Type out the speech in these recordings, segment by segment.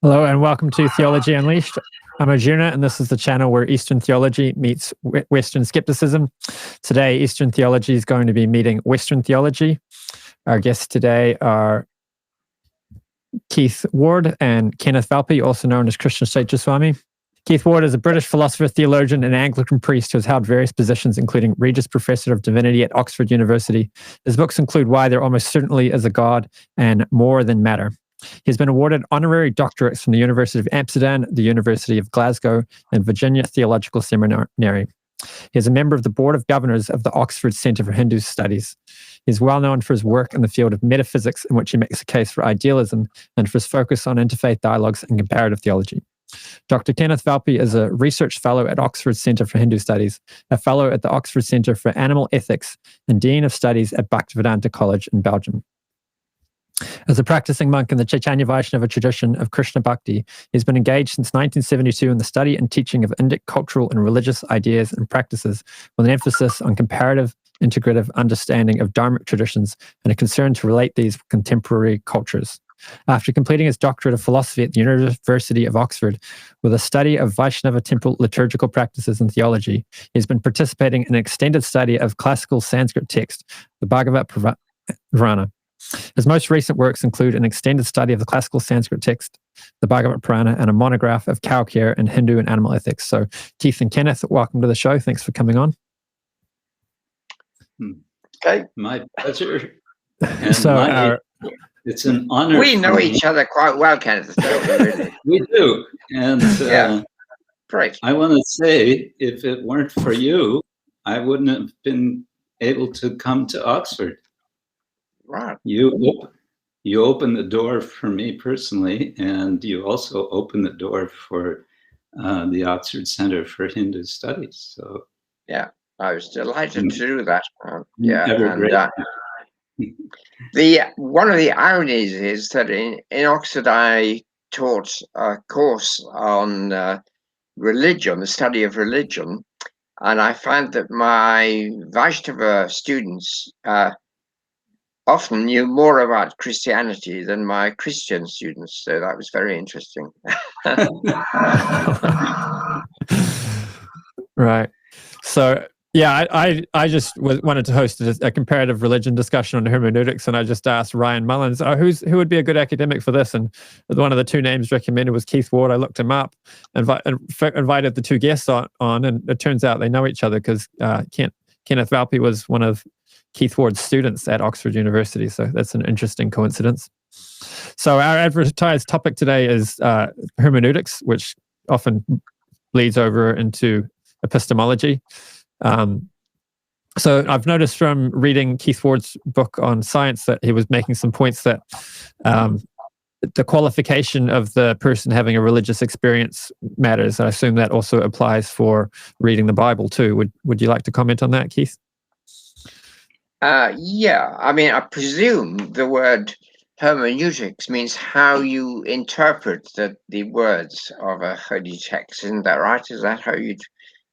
Hello and welcome to Theology Unleashed. I'm Arjuna and this is the channel where Eastern theology meets Western skepticism. Today, Eastern theology is going to be meeting Western theology. Our guests today are Keith Ward and Kenneth Valpy, also known as Christian Swami. Keith Ward is a British philosopher, theologian, and Anglican priest who has held various positions, including Regis Professor of Divinity at Oxford University. His books include Why There Almost Certainly Is a God and More Than Matter. He has been awarded honorary doctorates from the University of Amsterdam, the University of Glasgow, and Virginia Theological Seminary. He is a member of the Board of Governors of the Oxford Centre for Hindu Studies. He is well known for his work in the field of metaphysics, in which he makes a case for idealism, and for his focus on interfaith dialogues and comparative theology. Dr. Kenneth Valpy is a research fellow at Oxford Centre for Hindu Studies, a fellow at the Oxford Centre for Animal Ethics, and Dean of Studies at Bhaktivedanta College in Belgium. As a practicing monk in the Caitanya Vaishnava tradition of Krishna Bhakti, he has been engaged since 1972 in the study and teaching of Indic cultural and religious ideas and practices, with an emphasis on comparative, integrative understanding of Dharmic traditions and a concern to relate these with contemporary cultures. After completing his doctorate of philosophy at the University of Oxford with a study of Vaishnava temple liturgical practices and theology, he has been participating in an extended study of classical Sanskrit text, the Bhagavad Purana. His most recent works include an extended study of the classical Sanskrit text, the Bhagavad Purana, and a monograph of cow care in Hindu and animal ethics. So, Keith and Kenneth, welcome to the show. Thanks for coming on. Okay, my pleasure. It's an honor. We know each other quite well, Kenneth. Really. We do, and yeah, great. I want to say, if it weren't for you, I wouldn't have been able to come to Oxford. Right. You opened the door for me personally, and you also opened the door for the Oxford Centre for Hindu Studies. So yeah, I was delighted to do that. One of the ironies is that in Oxford I taught a course on religion, the study of religion, and I found that my Vaishnava students often knew more about Christianity than my Christian students, so that was very interesting. Right. So, yeah, I just wanted to host a comparative religion discussion on hermeneutics, and I just asked Ryan Mullins, who would be a good academic for this? And one of the two names recommended was Keith Ward. I looked him up, and invited the two guests on, and it turns out they know each other because Kenneth Valpy was one of Keith Ward's students at Oxford University. So that's an interesting coincidence. So our advertised topic today is hermeneutics, which often bleeds over into epistemology. So I've noticed from reading Keith Ward's book on science that he was making some points that the qualification of the person having a religious experience matters. I assume that also applies for reading the Bible too. Would you like to comment on that, Keith? Yeah, I mean, I presume the word hermeneutics means how you interpret the words of a holy text. Isn't that right? Is that how you'd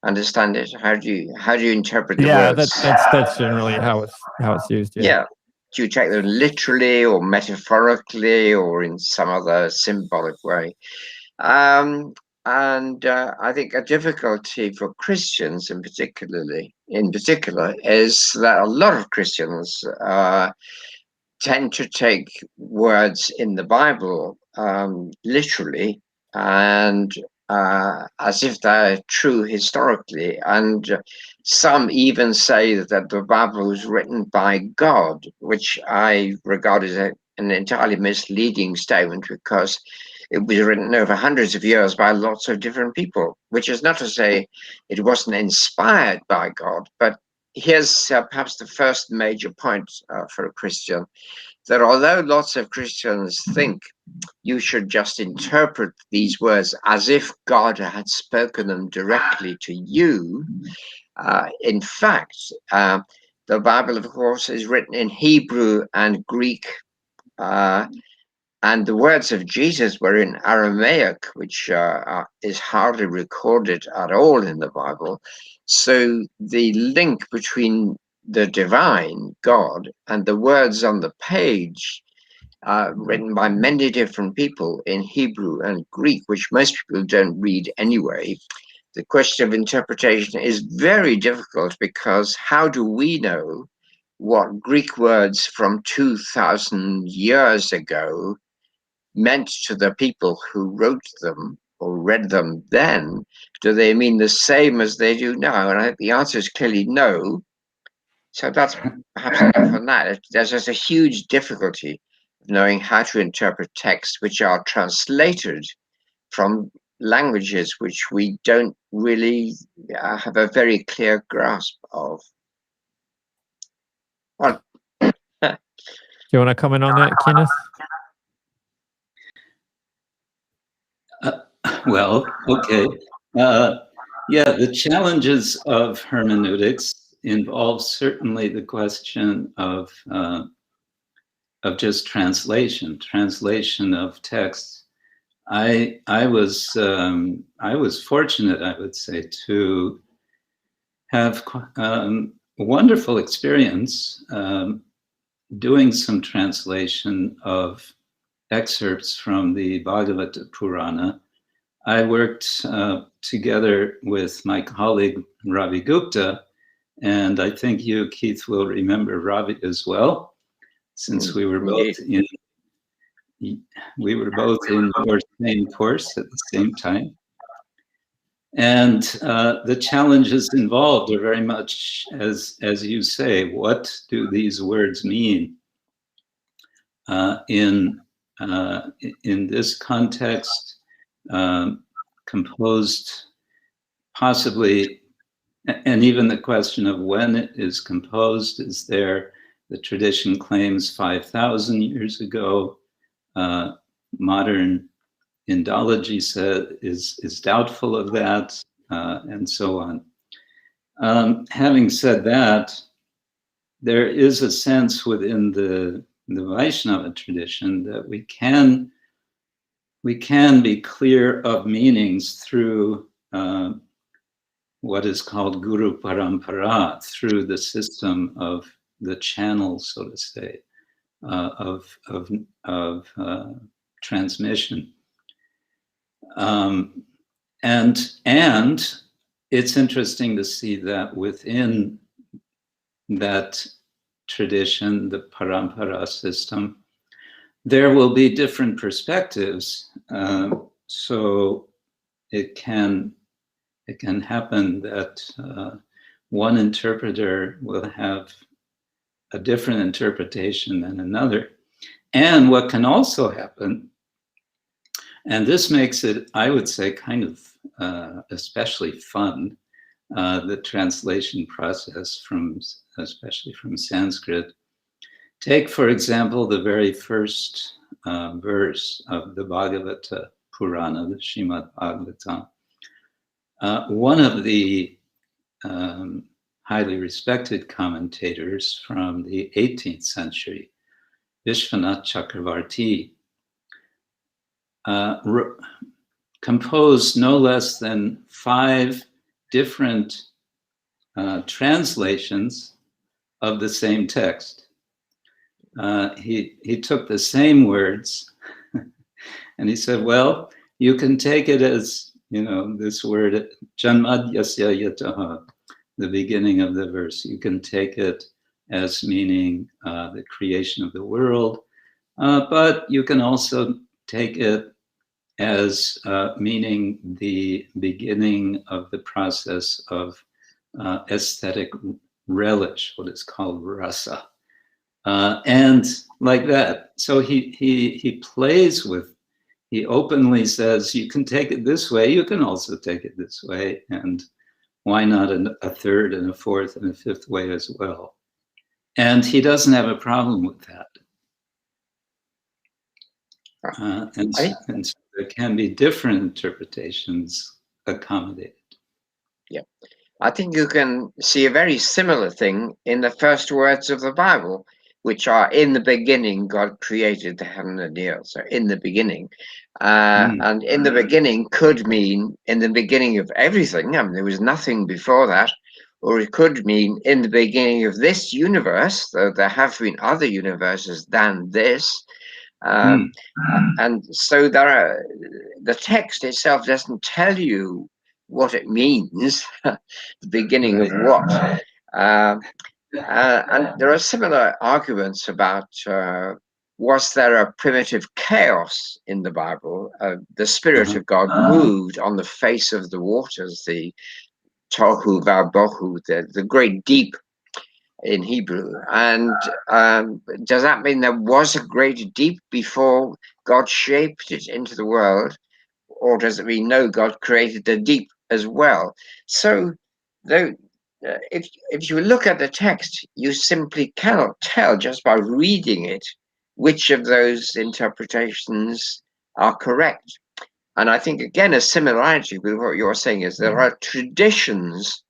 understand it? How do you interpret the words? Yeah, that's generally how it's used. Yeah. Do you take them literally or metaphorically or in some other symbolic way? And I think a difficulty for Christians in particular is that a lot of Christians tend to take words in the Bible literally and as if they're true historically. And some even say that the Bible was written by God, which I regard as an entirely misleading statement, because it was written over hundreds of years by lots of different people, which is not to say it wasn't inspired by God. But here's perhaps the first major point for a Christian, that although lots of Christians think you should just interpret these words as if God had spoken them directly to you, in fact, the Bible, of course, is written in Hebrew and Greek, and the words of Jesus were in Aramaic, which is hardly recorded at all in the Bible. So the link between the divine God and the words on the page written by many different people in Hebrew and Greek, which most people don't read anyway. The question of interpretation is very difficult, because how do we know what Greek words from 2,000 years ago meant to the people who wrote them or read them then? Do they mean the same as they do now? And I think the answer is clearly no. So that's perhaps enough on that. There's just a huge difficulty of knowing how to interpret texts which are translated from languages which we don't really have a very clear grasp of. Well, Do you want to comment on that, Kenneth? Well, okay. Yeah, the challenges of hermeneutics involve certainly the question of just translation of texts. I was fortunate, I would say, to have a wonderful experience doing some translation of excerpts from the Bhagavata Purana. I worked together with my colleague Ravi Gupta, and I think you, Keith, will remember Ravi as well, since we were both in your same course at the same time. And the challenges involved are very much as you say. What do these words mean in this context? Composed possibly, and even the question of when it is composed is there. The tradition claims 5,000 years ago. Modern Indology is doubtful of that, and so on. Having said that, there is a sense within the Vaishnava tradition that we can be clear of meanings through what is called Guru Parampara, through the system of the channel, so to say, of transmission. And it's interesting to see that within that tradition, the Parampara system, there will be different perspectives. So it can happen that one interpreter will have a different interpretation than another. And what can also happen, and this makes it, I would say, kind of especially fun, the translation process especially from Sanskrit. Take, for example, the very first verse of the Bhagavata Purana, the Srimad Bhagavatam. One of the highly respected commentators from the 18th century, Vishwanath Chakravarti, composed no less than 5 different translations of the same text. He took the same words and he said, well, you can take it as, this word, Janmadyasya yataha, the beginning of the verse. You can take it as meaning the creation of the world, but you can also take it as meaning the beginning of the process of aesthetic relish, what is called rasa. And like that. So he plays with, he openly says, you can take it this way, you can also take it this way, and why not a third and a fourth and a fifth way as well? And he doesn't have a problem with that. And so there can be different interpretations accommodated. Yeah, I think you can see a very similar thing in the first words of the Bible, which are, in the beginning, God created the heaven and the earth. So in the beginning. And in the beginning could mean in the beginning of everything. I mean, there was nothing before that. Or it could mean in the beginning of this universe, though there have been other universes than this. And so the text itself doesn't tell you what it means, the beginning of what. And there are similar arguments about was there a primitive chaos in the Bible? The Spirit of God moved on the face of the waters, the tohu vabohu, the great deep in Hebrew. And does that mean there was a great deep before God shaped it into the world? Or does it mean no, God created the deep as well? So though, if you look at the text, you simply cannot tell just by reading it which of those interpretations are correct. And I think, again, a similarity with what you're saying is there are traditions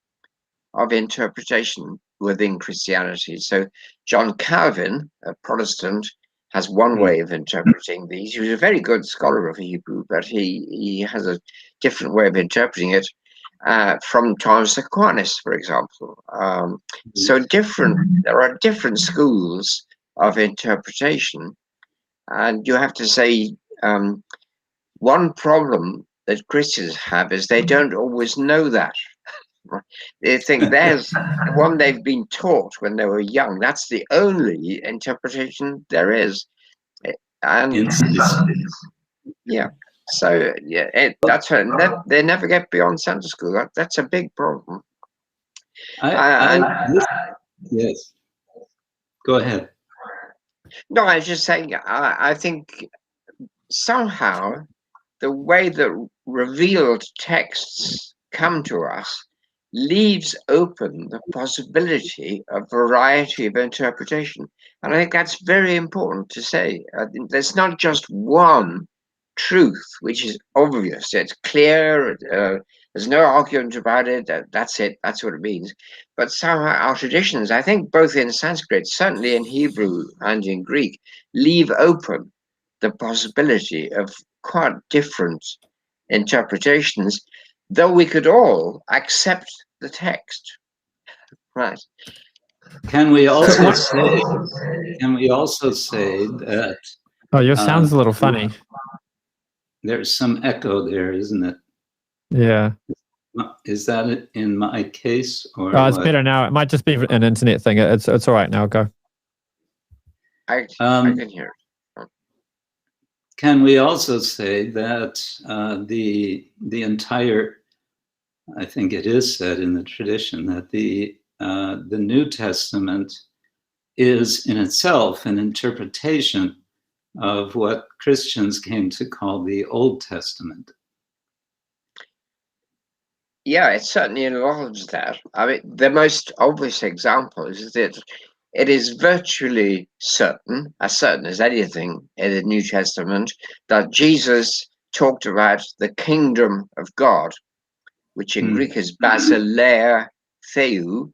of interpretation within Christianity. So John Calvin, a Protestant, has one way of interpreting these. He was a very good scholar of Hebrew, but he has a different way of interpreting it from Thomas Aquinas, for example. So there are different schools of interpretation. And you have to say, one problem that Christians have is they don't always know that. They think there's the one they've been taught when they were young. That's the only interpretation there is. And yeah, so yeah, that's what, they never get beyond Sunday school. That's a big problem. Yes, go ahead. No, I was just saying, I think somehow the way that revealed texts come to us leaves open the possibility of variety of interpretation. And I think that's very important to say. There's not just one truth, which is obvious, it's clear, there's no argument about it, that's it, that's what it means. But somehow our traditions, I think both in Sanskrit, certainly in Hebrew and in Greek, leave open the possibility of quite different interpretations, though we could all accept the text. Right. Can we also say that Oh, your sound's a little funny. There's some echo there, isn't it? Yeah. Is that in my case or it's better now. It might just be an internet thing. It's all right now. Go. I can hear it. Can we also say that the entire, I think it is said in the tradition that the New Testament is in itself an interpretation of what Christians came to call the Old Testament? Yeah, it certainly involves that. I mean, the most obvious example is that it is virtually certain, as certain as anything in the New Testament, that Jesus talked about the kingdom of God, which in Greek is basileia theou,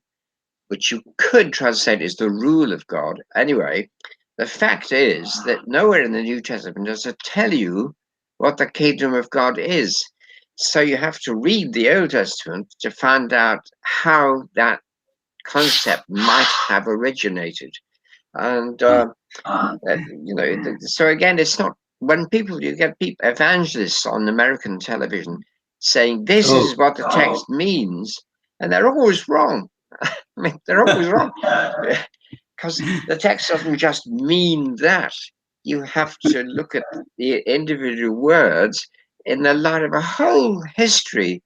which you could translate as the rule of God. Anyway, the fact is that nowhere in the New Testament does it tell you what the kingdom of God is. So you have to read the Old Testament to find out how that concept might have originated. And, so again, it's not, when you get people, evangelists on American television saying this is what the text means, and they're always wrong. I mean, they're always wrong. Because the text doesn't just mean that. You have to look at the individual words in the light of a whole history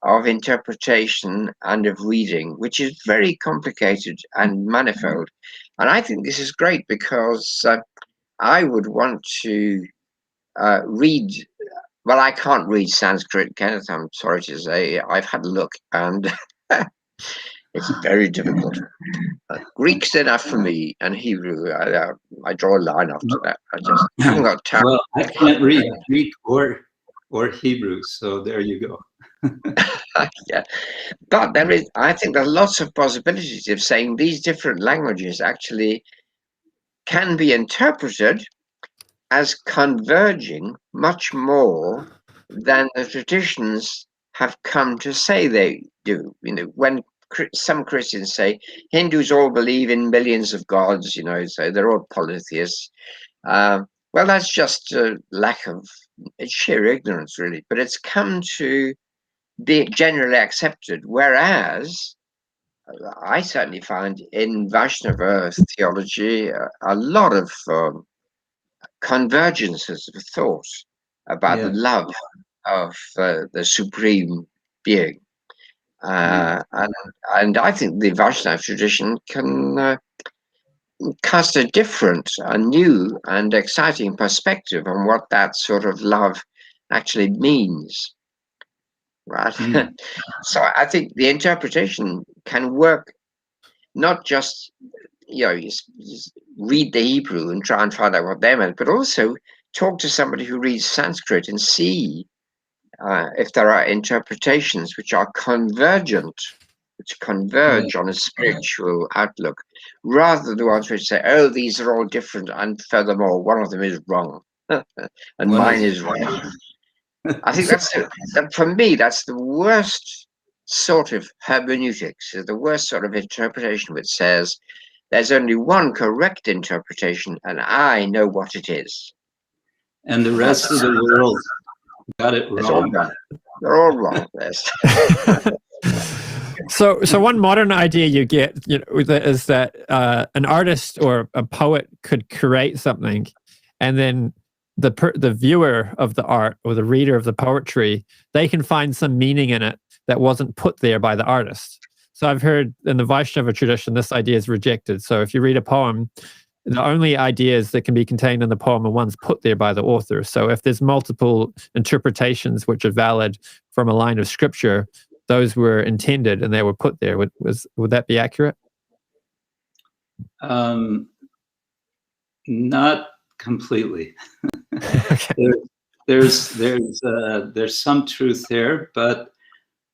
of interpretation and of reading, which is very complicated and manifold. And I think this is great because I would want to read, well, I can't read Sanskrit, Kenneth, I'm sorry to say. I've had a look and it's very difficult. Greek's enough for me, and Hebrew, I draw a line after that. I just haven't got time. Well, I can't read Greek or Hebrew, so there you go. Yeah, but I think there are lots of possibilities of saying these different languages actually can be interpreted as converging much more than the traditions have come to say they do. When some Christians say Hindus all believe in millions of gods, so they're all polytheists. Well, that's just a lack of, it's sheer ignorance, really. But it's come to be generally accepted, whereas I certainly find in Vaishnava theology a lot of convergences of thought about the Yeah. love of the supreme being. And I think the Vaishnava tradition can cast a different, a new and exciting perspective on what that sort of love actually means. Right. So I think the interpretation can work, not just, you read the Hebrew and try and find out what they meant, but also talk to somebody who reads Sanskrit and see if there are interpretations which are convergent, which converge on a spiritual outlook, rather than the ones which say, oh, these are all different, and furthermore, one of them is wrong, and mine is right. I think for me, that's the worst sort of hermeneutics, the worst sort of interpretation which says there's only one correct interpretation and I know what it is. And the rest of the world got it wrong. They're all wrong. So one modern idea you get, is that an artist or a poet could create something, and then the viewer of the art or the reader of the poetry, they can find some meaning in it that wasn't put there by the artist. So I've heard in the Vaishnava tradition, this idea is rejected. So if you read a poem, the only ideas that can be contained in the poem are ones put there by the author. So if there's multiple interpretations which are valid from a line of scripture, those were intended and they were put there. Would that be accurate? Not completely. Okay. There's some truth there, but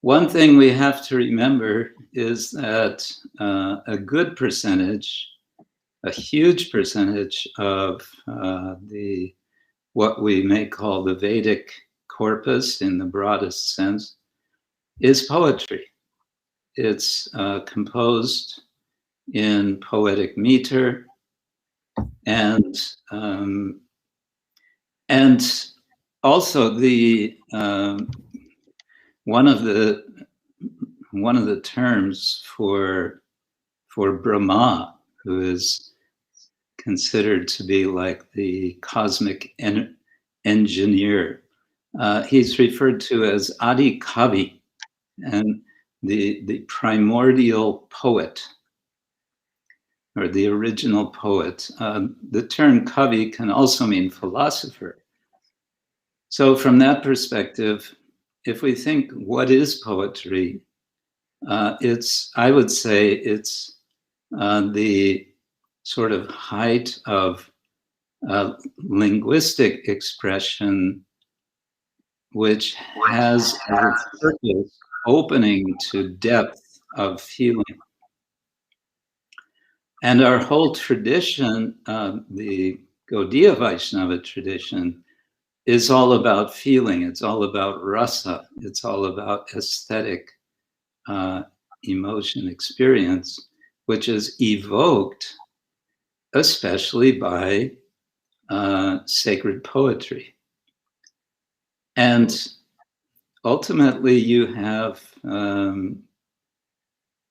one thing we have to remember is that a good percentage, a huge percentage of what we may call the Vedic corpus in the broadest sense is poetry. It's composed in poetic meter, and also the one of the terms for Brahma, who is considered to be like the cosmic engineer, he's referred to as Adi Kavi, and the primordial poet, or the original poet. The term kavi can also mean philosopher. So from that perspective, if we think what is poetry, I would say it's the sort of height of linguistic expression, which has as its purpose opening to depth of feeling. And our whole tradition, the Gaudiya Vaishnava tradition, is all about feeling. It's all about rasa. It's all about aesthetic emotion experience, which is evoked especially by sacred poetry. And ultimately you have,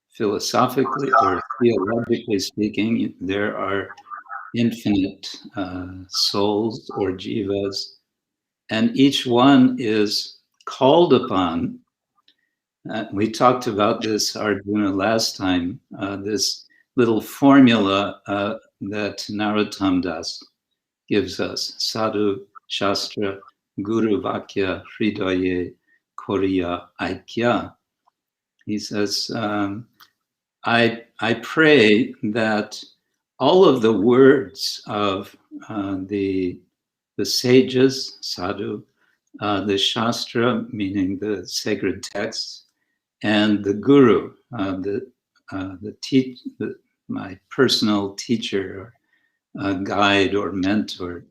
philosophically or theologically speaking, there are infinite souls or jivas, and each one is called upon. We talked about this, Arjuna, last time, this little formula that Narottam Das gives us: sadhu, shastra, guru vakya, hridaye, koriya, aikya. He says, I pray that all of the words of the sages, sadhu, the shastra, meaning the sacred texts, and the guru, my personal teacher, or guide or mentor,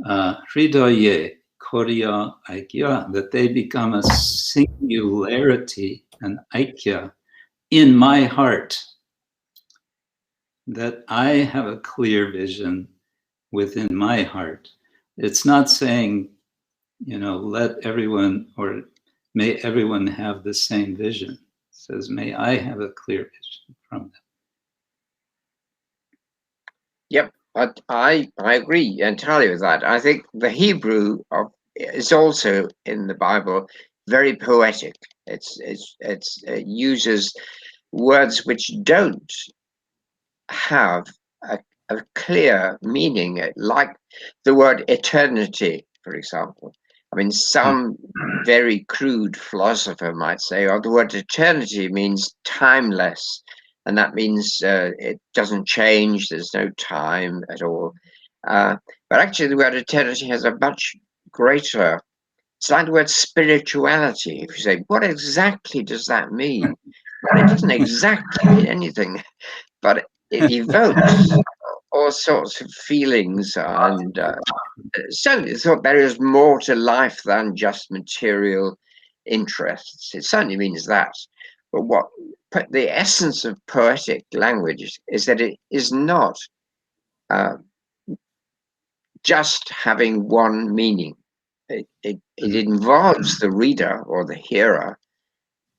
hridaye, koriya, aikya, that they become a singularity, an aikya, in my heart, that I have a clear vision within my heart. It's not saying, let everyone, or may everyone have the same vision. It says, may I have a clear vision from them. Yep, I agree entirely with that. I think the Hebrew is also in the Bible very poetic. It uses words which don't have a clear meaning, like the word eternity, for example. I mean, some very crude philosopher might say, oh, the word eternity means timeless, and that means it doesn't change, there's no time at all. But actually, the word eternity has a much greater, it's like the word spirituality. If you say, what exactly does that mean? Well, it doesn't exactly mean anything, but it evokes all sorts of feelings, and certainly thought there is more to life than just material interests. It certainly means that. But the essence of poetic language is that it is not just having one meaning. It involves the reader or the hearer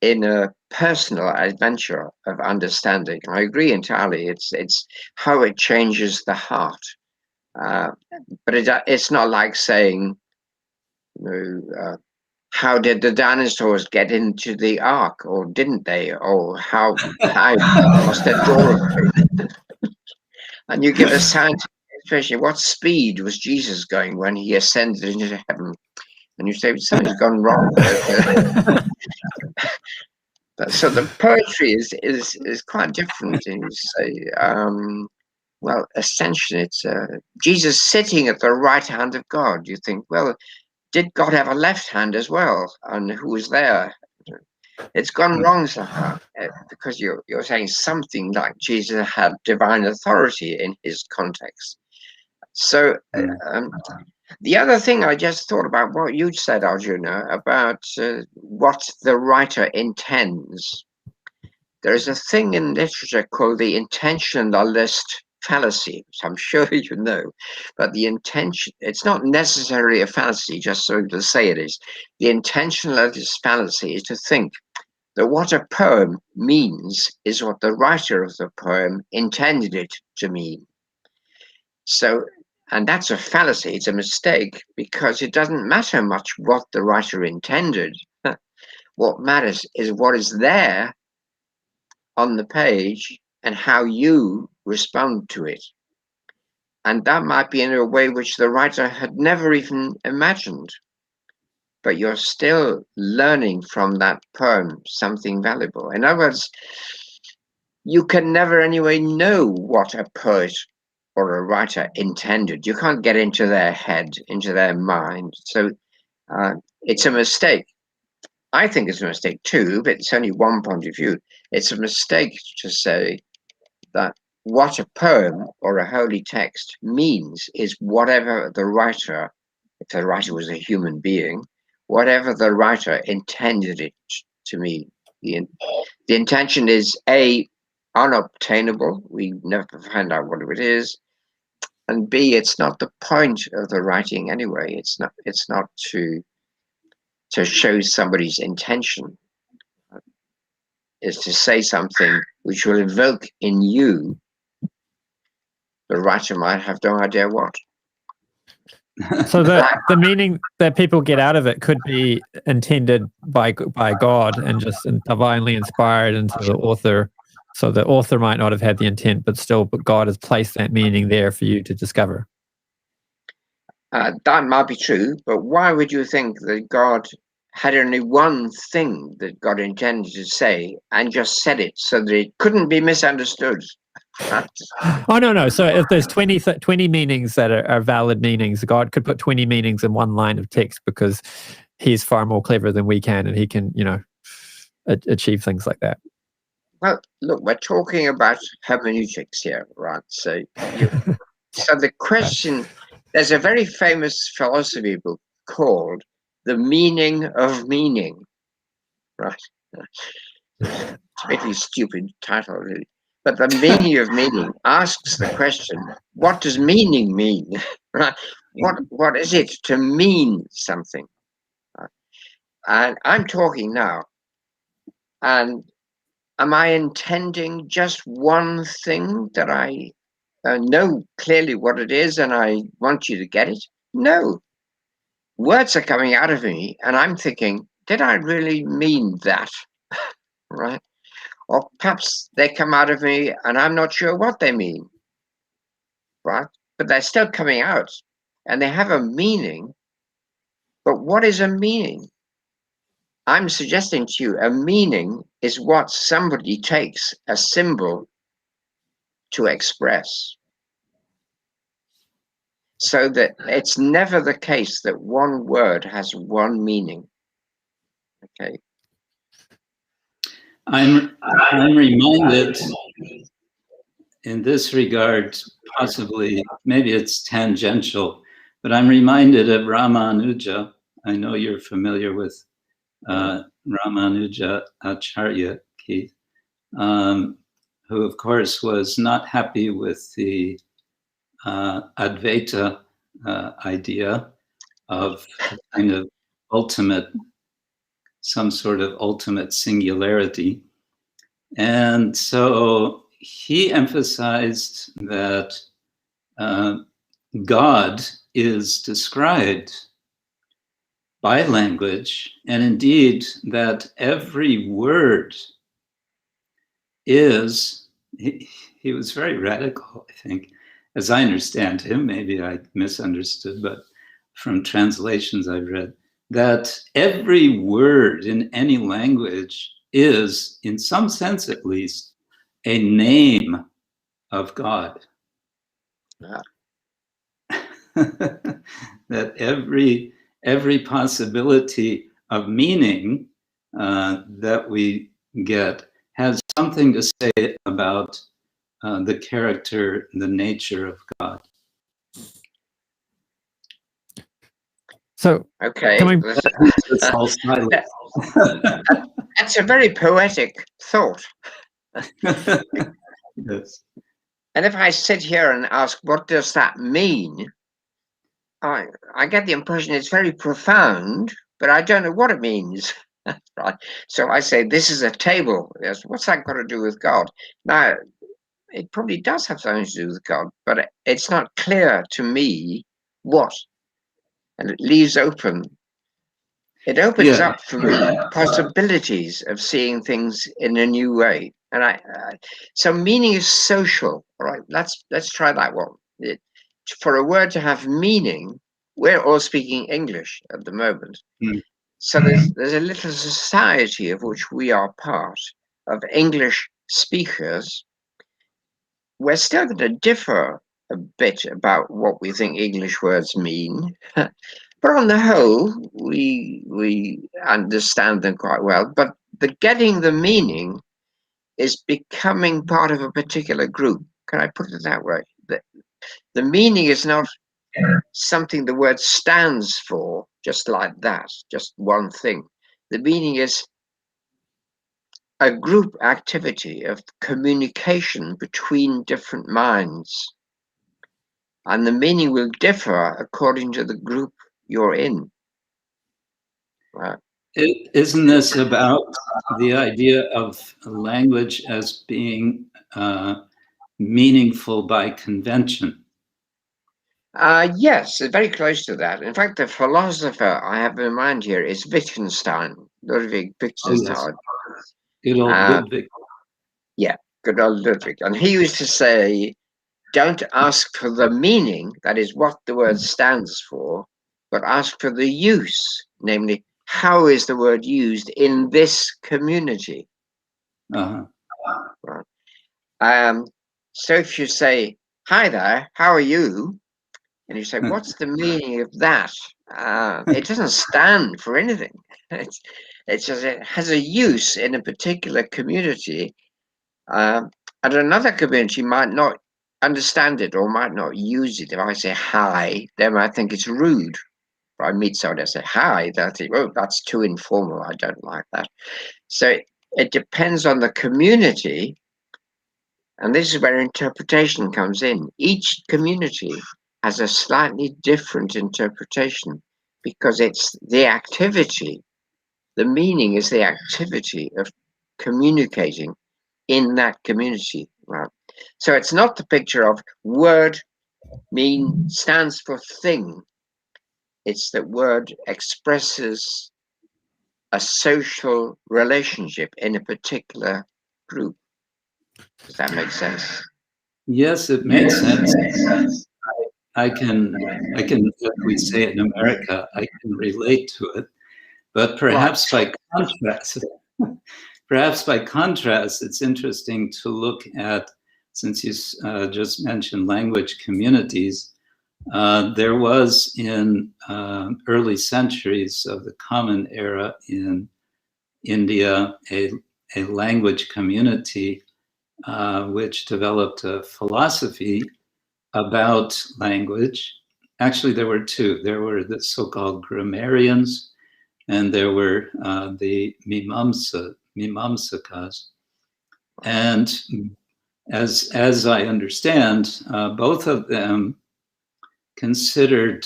in a personal adventure of understanding. I agree entirely. It's how it changes the heart. But it's not like saying, how did the dinosaurs get into the ark, or didn't they? Or how must a door have been? And you give a scientific explanation. What speed was Jesus going when he ascended into heaven? And you say, something's gone wrong. So the poetry is quite different. And you say, well, essentially, it's Jesus sitting at the right hand of God. You think, well, did God have a left hand as well? And who was there? It's gone wrong somehow, because you're saying something like Jesus had divine authority in his context. So the other thing I just thought about what you said, Arjuna, about what the writer intends. There is a thing in literature called the intentionalist fallacy, which I'm sure you know, but the intention, it's not necessarily a fallacy, just so to say it is. The intentionalist fallacy is to think that what a poem means is what the writer of the poem intended it to mean. So, and that's a fallacy, it's a mistake, because it doesn't matter much what the writer intended. What matters is what is there on the page and how you respond to it. And that might be in a way which the writer had never even imagined. But you're still learning from that poem something valuable. In other words, you can never anyway know what a poet or a writer intended. You can't get into their head, into their mind. So it's a mistake. I think it's a mistake too, but it's only one point of view. It's a mistake to say that what a poem or a holy text means is whatever the writer, if the writer was a human being, whatever the writer intended it to mean. The intention is A, unobtainable. We never find out what it is. And B, it's not the point of the writing anyway. It's not to show somebody's intention. Is to say something which will evoke in you, the writer might have no idea what. So the meaning that people get out of it could be intended by God and just divinely inspired into the author. So the author might not have had the intent, but God has placed that meaning there for you to discover. That might be true, but why would you think that God had only one thing that God intended to say and just said it so that it couldn't be misunderstood? Oh, no. So if there's 20 meanings that are valid meanings, God could put 20 meanings in one line of text because he's far more clever than we can, and he can, achieve things like that. Well, look, we're talking about hermeneutics here, right? So the question, there's a very famous philosophy book called The Meaning of Meaning, right? It's a really stupid title, really. But the meaning of meaning asks the question, what does meaning mean? Right? What is it to mean something? Right? And I'm talking now, and am I intending just one thing that I know clearly what it is and I want you to get it? No. Words are coming out of me and I'm thinking, did I really mean that? Right? Or perhaps they come out of me and I'm not sure what they mean. Right? But they're still coming out and they have a meaning. But what is a meaning? I'm suggesting to you a meaning is what somebody takes a symbol to express. So that it's never the case that one word has one meaning. Okay. I'm reminded in this regard, possibly, maybe it's tangential, but I'm reminded of Ramanuja. I know you're familiar with Ramanuja Acharya, Keith, who of course was not happy with the Advaita idea of a kind of ultimate, some sort of ultimate singularity. And so he emphasized that God is described by language, and indeed that every word is, he was very radical, I think, as I understand him, maybe I misunderstood, but from translations I've read, that every word in any language is, in some sense at least, a name of God. Yeah. That every possibility of meaning that we get has something to say about the character, the nature of God. So, Okay. It's all silent. That's a very poetic thought. Yes. And if I sit here and ask, what does that mean? I get the impression it's very profound, but I don't know what it means. Right? So I say, this is a table. Yes, what's that got to do with God? Now, it probably does have something to do with God, but it's not clear to me what. And it leaves open. It opens up for me possibilities of seeing things in a new way. And so meaning is social. All right, let's try that one. For a word to have meaning, we're all speaking English at the moment. So there's a little society of which we are part, of English speakers. We're still going to differ a bit about what we think English words mean. But on the whole, we understand them quite well. But the getting the meaning is becoming part of a particular group. Can I put it that way? The meaning is not something the word stands for, just like that, just one thing. The meaning is a group activity of communication between different minds. And the meaning will differ according to the group you're in. Right. Isn't this about the idea of language as being meaningful by convention? Yes, it's very close to that. In fact, the philosopher I have in mind here is Wittgenstein, Ludwig Wittgenstein. Oh, yes. Good old Ludwig. Yeah, good old Ludwig. And he used to say, don't ask for the meaning, that is what the word stands for, but ask for the use, namely, how is the word used in this community? Uh-huh. Right. So if you say, hi there, how are you? And you say, what's the meaning of that? It doesn't stand for anything. It's just, it has a use in a particular community. And another community might not understand it or might not use it. If I say hi, they might think it's rude. If I meet someone and say hi, they'll think, oh, that's too informal. I don't like that. So it depends on the community And this is where interpretation comes in. Each community has a slightly different interpretation because it's the activity. The meaning is the activity of communicating in that community. Right? So it's not the picture of word stands for thing. It's that word expresses a social relationship in a particular group. Does that make sense? Yes, it makes sense. I can, as we say in America, I can relate to it. But perhaps by contrast, it's interesting to look at, since you just mentioned language communities, there was in early centuries of the Common Era in India a language community which developed a philosophy about language. Actually, there were two. There were the so-called grammarians, and there were the Mimamsakas. And as I understand, both of them considered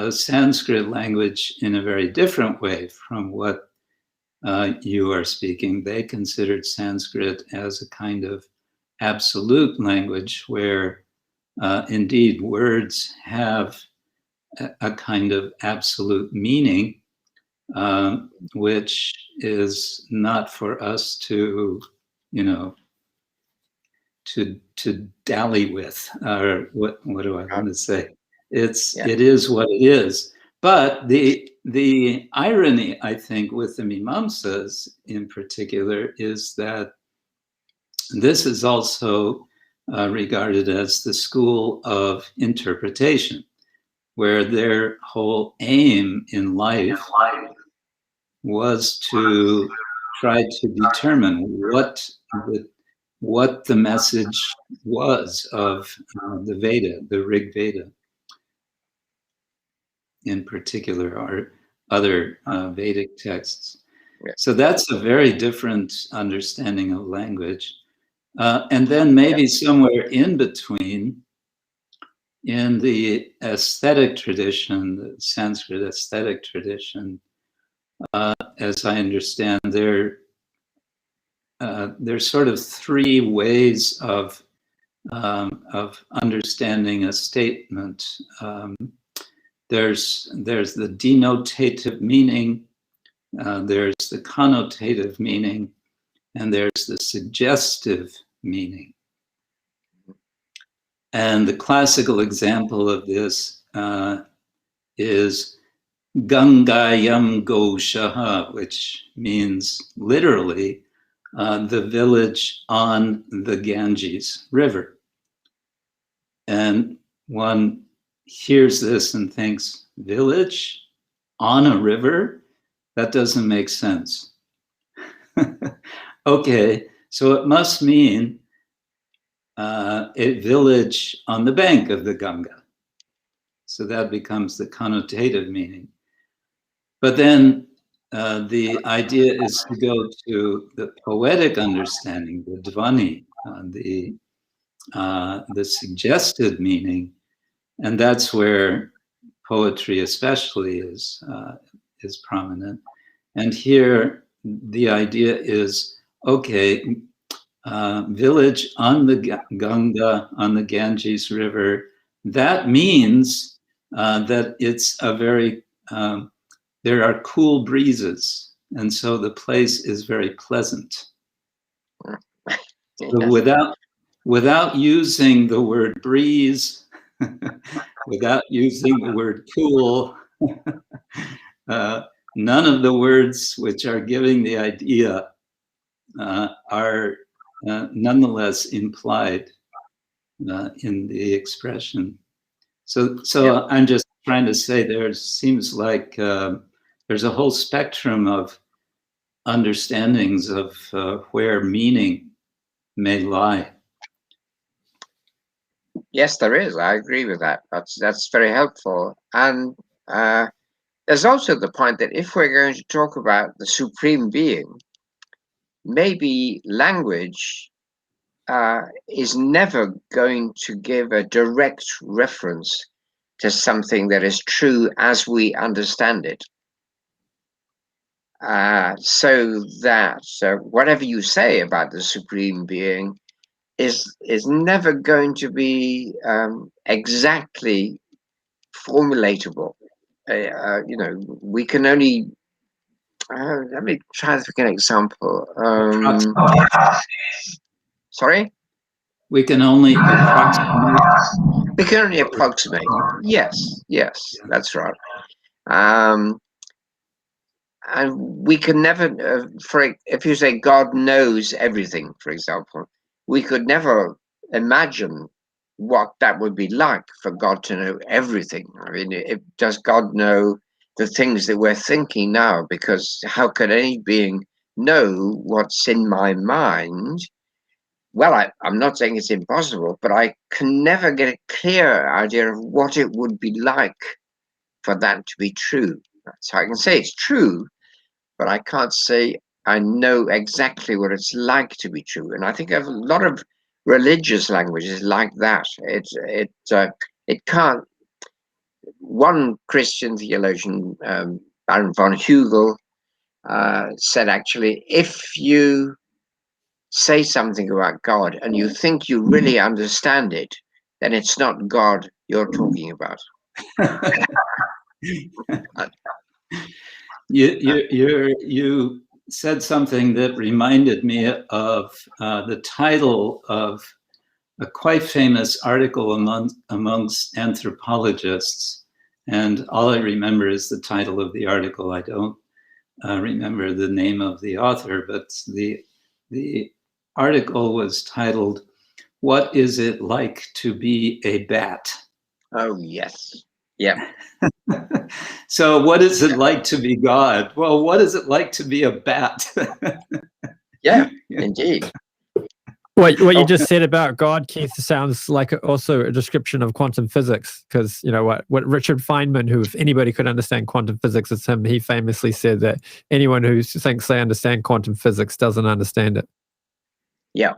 Sanskrit language in a very different way from what you are speaking. They considered Sanskrit as a kind of absolute language where indeed words have a kind of absolute meaning, which is not for us to, to dally with, or what do I want to say? It is what it is. But the irony, I think, with the Mimamsas in particular is that this is also regarded as the school of interpretation, where their whole aim in life was to try to determine what the message was of the Veda, the Rig Veda in particular, or other Vedic texts. Yeah. So that's a very different understanding of language. And then maybe somewhere in between, in the aesthetic tradition, the Sanskrit aesthetic tradition, as I understand, there's sort of three ways of understanding a statement. There's the denotative meaning, there's the connotative meaning, and there's the suggestive meaning. And the classical example of this is Gangayam Goshaha, which means literally the village on the Ganges River. And one hears this and thinks, village on a river? That doesn't make sense. Okay, so it must mean a village on the bank of the Ganga. So that becomes the connotative meaning. But then the idea is to go to the poetic understanding, the dvani, the suggested meaning, and that's where poetry especially is prominent. And here the idea is, okay, village on the Ganga, on the Ganges River, that means that it's a very, there are cool breezes, and so the place is very pleasant. So without using the word breeze, without using the word cool, none of the words which are giving the idea are nonetheless implied in the expression. So I'm just trying to say there seems like there's a whole spectrum of understandings of where meaning may lie. Yes, there is. I agree with that. That's very helpful. And there's also the point that if we're going to talk about the supreme being, maybe language is never going to give a direct reference to something that is true as we understand it. So that whatever you say about the Supreme Being is never going to be exactly formulatable. We can only let me try to pick an example. Sorry? We can only approximate. We can only approximate. Yes, that's right. And we can never, if you say God knows everything, for example, we could never imagine what that would be like for God to know everything. I mean, does God know the things that we're thinking now? Because how could any being know what's in my mind? Well, I'm not saying it's impossible, but I can never get a clear idea of what it would be like for that to be true. So I can say it's true, but I can't say I know exactly what it's like to be true. And I think a lot of religious language is like that. It can't. One Christian theologian, Baron von Hugel, said actually, if you say something about God and you think you really understand it, then it's not God you're talking about. You said something that reminded me of the title of a quite famous article amongst anthropologists, and all I remember is the title of the article. I don't remember the name of the author, but the article was titled, "What is it like to be a bat?" Oh, yes. Yeah. So what is it like to be God? Well, what is it like to be a bat? Yeah, indeed. What you just said about God, Keith, sounds like also a description of quantum physics. Because what Richard Feynman, who if anybody could understand quantum physics, it's him. He famously said that anyone who thinks they understand quantum physics doesn't understand it. Yeah,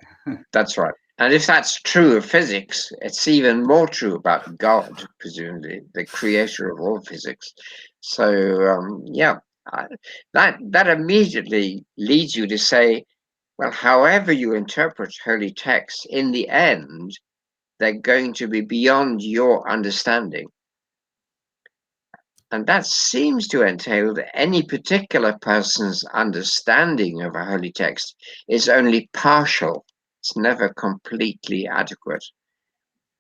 that's right. And if that's true of physics, it's even more true about God, presumably the creator of all physics. So that immediately leads you to say, well, however you interpret holy texts, in the end, they're going to be beyond your understanding. And that seems to entail that any particular person's understanding of a holy text is only partial. It's never completely adequate.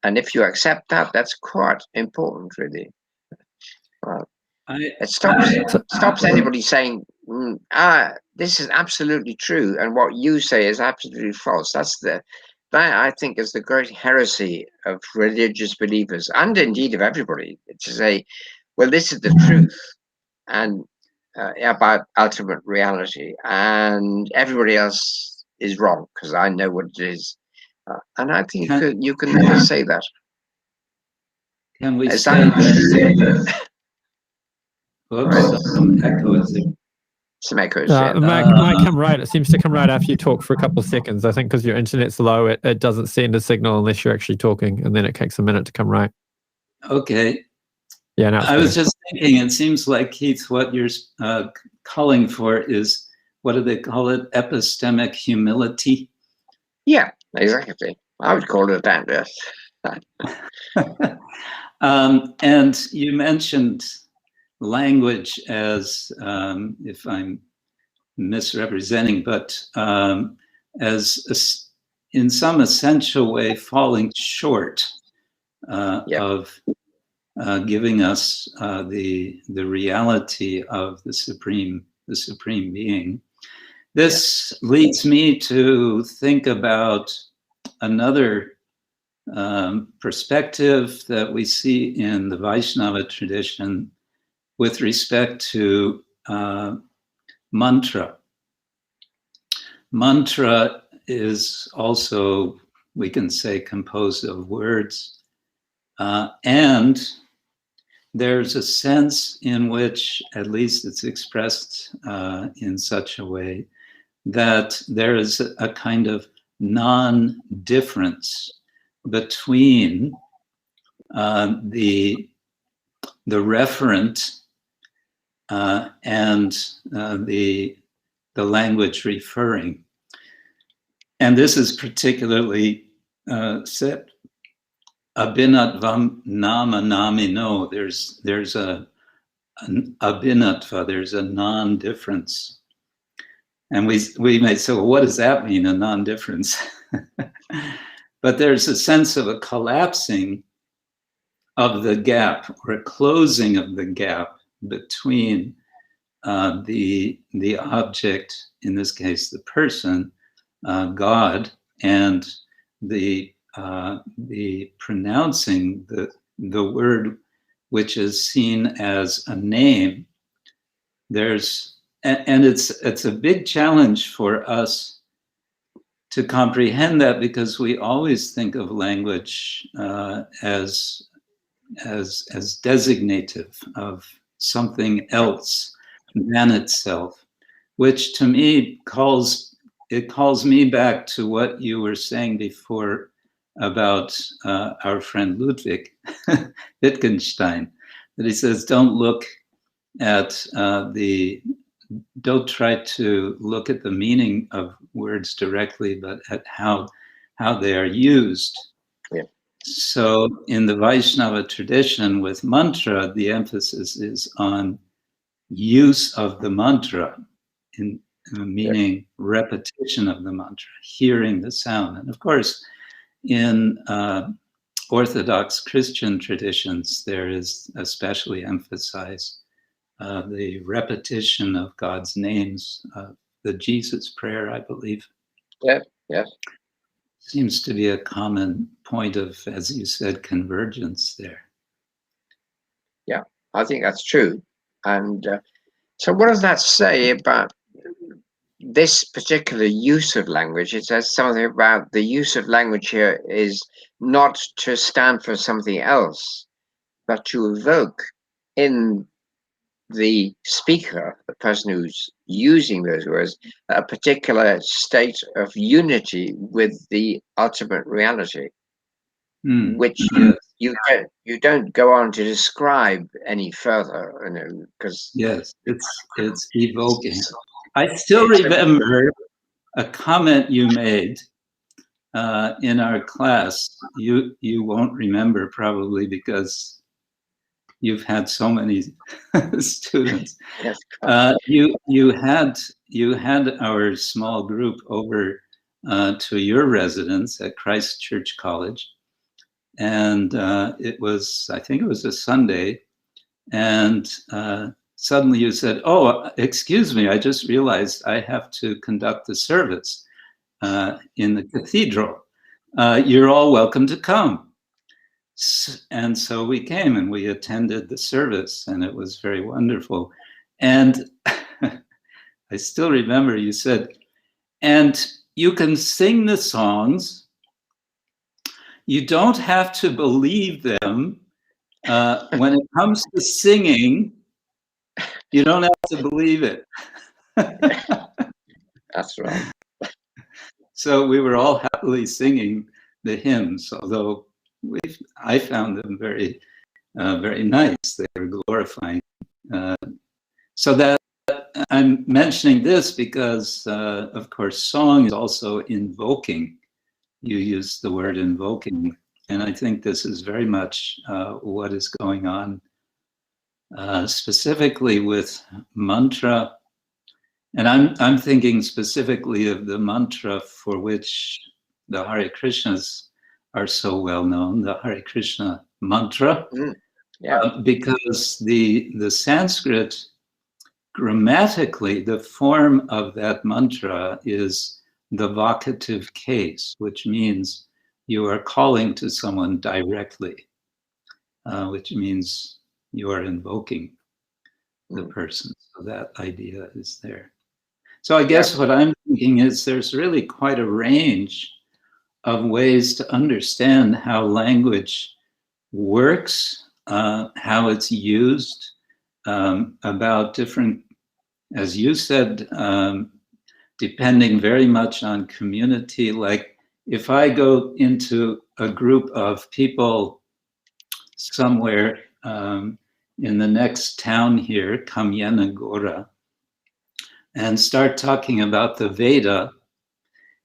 And if you accept that, that's quite important, really. It stops anybody saying, this is absolutely true, and what you say is absolutely false. That I think is the great heresy of religious believers, and indeed of everybody, to say, well, this is the truth, and about ultimate reality, and everybody else is wrong because I know what it is. And I think you can never say that. Can we say that? Oops, some echoes there. Some echoes. It might come right. It seems to come right after you talk for a couple of seconds. I think because your internet's low, it doesn't send a signal unless you're actually talking, and then it takes a minute to come right. Okay. Yeah, no, I was just thinking, it seems like, Keith, what you're calling for is, what do they call it? Epistemic humility? Yeah, exactly. I would call it that, yes. And you mentioned language as, if I'm misrepresenting, but as in some essential way falling short of giving us the reality of the supreme being. This leads me to think about another perspective that we see in the Vaishnava tradition with respect to mantra. Mantra is also, we can say, composed of words, and there's a sense in which, at least it's expressed in such a way, that there is a kind of non-difference between the referent and the language referring. And this is particularly said, abhinatvam nama namino. There's an abhinatva, there's a non-difference. And we may say, well, what does that mean, a non-difference? But there's a sense of a collapsing of the gap, or a closing of the gap between the object, in this case, the person, God, and the pronouncing the word which is seen as a name. And it's a big challenge for us to comprehend that, because we always think of language as designative of something else than itself, which to me calls me back to what you were saying before about our friend Ludwig Wittgenstein, that he says, don't try to look at the meaning of words directly, but at how they are used. Yeah. So in the Vaishnava tradition with mantra, the emphasis is on use of the mantra, meaning repetition of the mantra, hearing the sound. And of course, in Orthodox Christian traditions, there is especially emphasized the repetition of God's names, the Jesus prayer, I believe. Yes. Seems to be a common point of, as you said, convergence there. Yeah, I think that's true. And so what does that say about this particular use of language? It says something about the use of language here is not to stand for something else, but to evoke in the speaker, the person who's using those words, a particular state of unity with the ultimate reality, which you don't go on to describe any further, because yes, it's evoking. I still remember a comment you made in our class. You won't remember probably because you've had so many students. Yes. You had our small group over to your residence at Christ Church College, and I think it was a Sunday, and suddenly you said, "Oh, excuse me, I just realized I have to conduct the service in the cathedral. You're all welcome to come." And so we came and we attended the service, and it was very wonderful. And I still remember you said, and you can sing the songs. You don't have to believe them. When it comes to singing, you don't have to believe it. That's right. So we were all happily singing the hymns, although I found them very, very nice. They were glorifying. So that I'm mentioning this because, of course, song is also invoking. You use the word invoking, and I think this is very much what is going on, specifically with mantra. And I'm thinking specifically of the mantra for which the Hare Krishnas are so well known, the Hare Krishna mantra, because the Sanskrit, grammatically, the form of that mantra is the vocative case, which means you are calling to someone directly, which means you are invoking the person. So that idea is there. So I guess what I'm thinking is there's really quite a range of ways to understand how language works, how it's used, about different, as you said, depending very much on community. Like if I go into a group of people somewhere in the next town here, Kamyanagora, and start talking about the Veda,